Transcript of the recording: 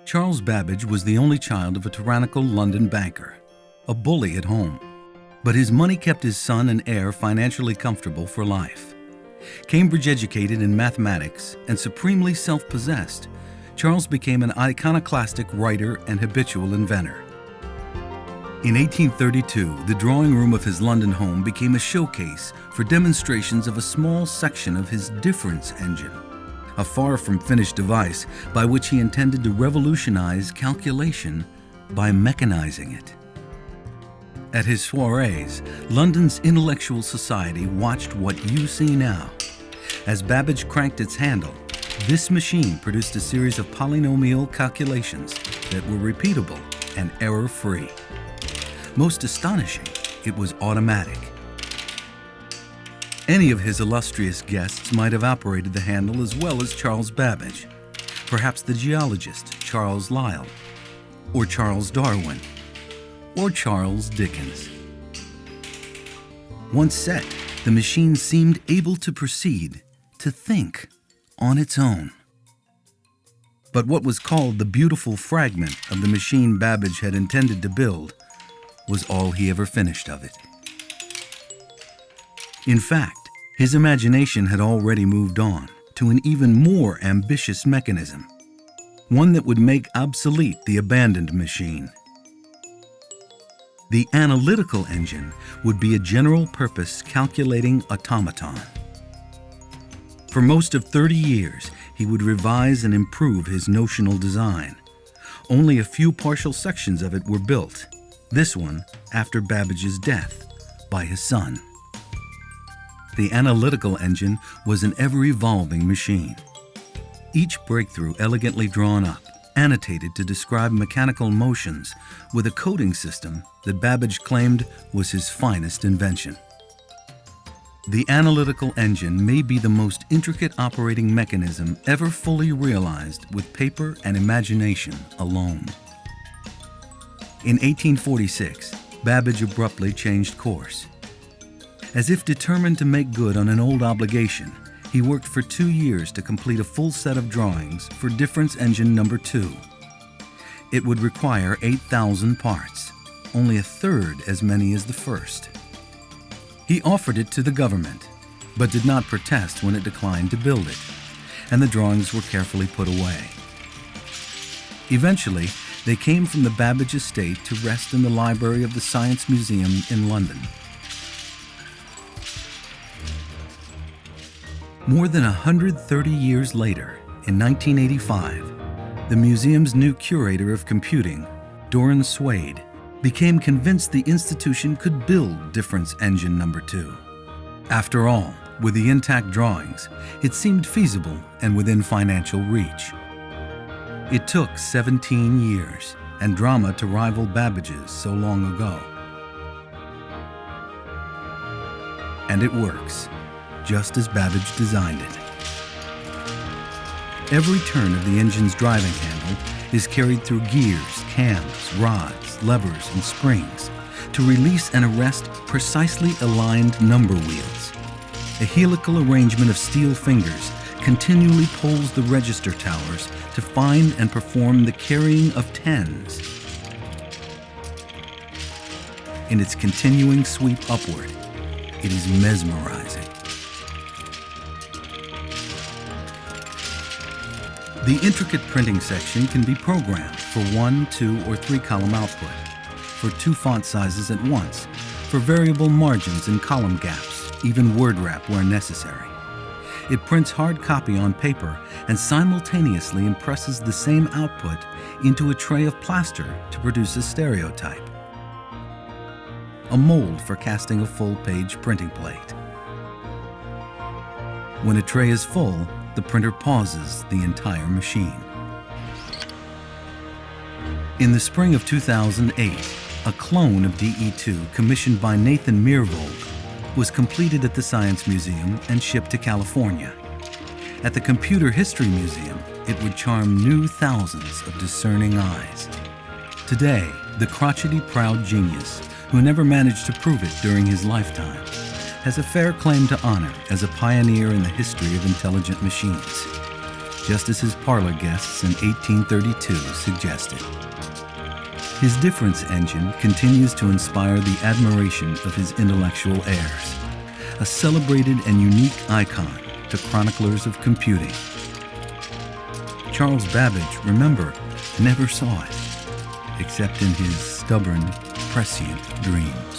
Charles Babbage was the only child of a tyrannical London banker, a bully at home. But his money kept his son and heir financially comfortable for life. Cambridge educated in mathematics and supremely self-possessed, Charles became an iconoclastic writer and habitual inventor. In 1832, the drawing room of his London home became a showcase for demonstrations of a small section of his difference engine, a far from finished device by which he intended to revolutionize calculation by mechanizing it. At his soirees, London's intellectual society watched what you see now. As Babbage cranked its handle, this machine produced a series of polynomial calculations that were repeatable and error-free. Most astonishing, it was automatic. Any of his illustrious guests might have operated the handle as well as Charles Babbage, perhaps the geologist Charles Lyell, or Charles Darwin, or Charles Dickens. Once set, the machine seemed able to proceed, to think, on its own. But what was called the beautiful fragment of the machine Babbage had intended to build was all he ever finished of it. In fact, his imagination had already moved on to an even more ambitious mechanism, one that would make obsolete the abandoned machine. The analytical engine would be a general-purpose calculating automaton. For most of 30 years, he would revise and improve his notional design. Only a few partial sections of it were built, this one after Babbage's death by his son. The analytical engine was an ever-evolving machine. Each breakthrough elegantly drawn up, annotated to describe mechanical motions with a coding system that Babbage claimed was his finest invention. The analytical engine may be the most intricate operating mechanism ever fully realized with paper and imagination alone. In 1846, Babbage abruptly changed course. As if determined to make good on an old obligation, he worked for 2 years to complete a full set of drawings for difference engine number 2. It would require 8,000 parts, only a third as many as the first. He offered it to the government, but did not protest when it declined to build it, and the drawings were carefully put away. Eventually, they came from the Babbage estate to rest in the library of the Science Museum in London. More than 130 years later, in 1985, the museum's new curator of computing, Doran Swade, became convinced the institution could build difference engine number 2. After all, with the intact drawings, it seemed feasible and within financial reach. It took 17 years and drama to rival Babbage's so long ago. And it works, just as Babbage designed it. Every turn of the engine's driving handle is carried through gears, cams, rods, levers, and springs to release and arrest precisely aligned number wheels. A helical arrangement of steel fingers continually pulls the register towers to find and perform the carrying of tens. In its continuing sweep upward, it is mesmerizing. The intricate printing section can be programmed for 1, 2, or 3 column output, for 2 font sizes at once, for variable margins and column gaps, even word wrap where necessary. It prints hard copy on paper and simultaneously impresses the same output into a tray of plaster to produce a stereotype, a mold for casting a full-page printing plate. When a tray is full, the printer pauses the entire machine. In the spring of 2008, a clone of DE2 commissioned by Nathan Myhrvold was completed at the Science Museum and shipped to California. At the Computer History Museum, it would charm new thousands of discerning eyes. Today, the crotchety proud genius, who never managed to prove it during his lifetime, has a fair claim to honor as a pioneer in the history of intelligent machines. just as his parlor guests in 1832 suggested. His difference engine continues to inspire the admiration of his intellectual heirs, a celebrated and unique icon to chroniclers of computing. Charles Babbage, remember, never saw it, except in his stubborn, prescient dreams.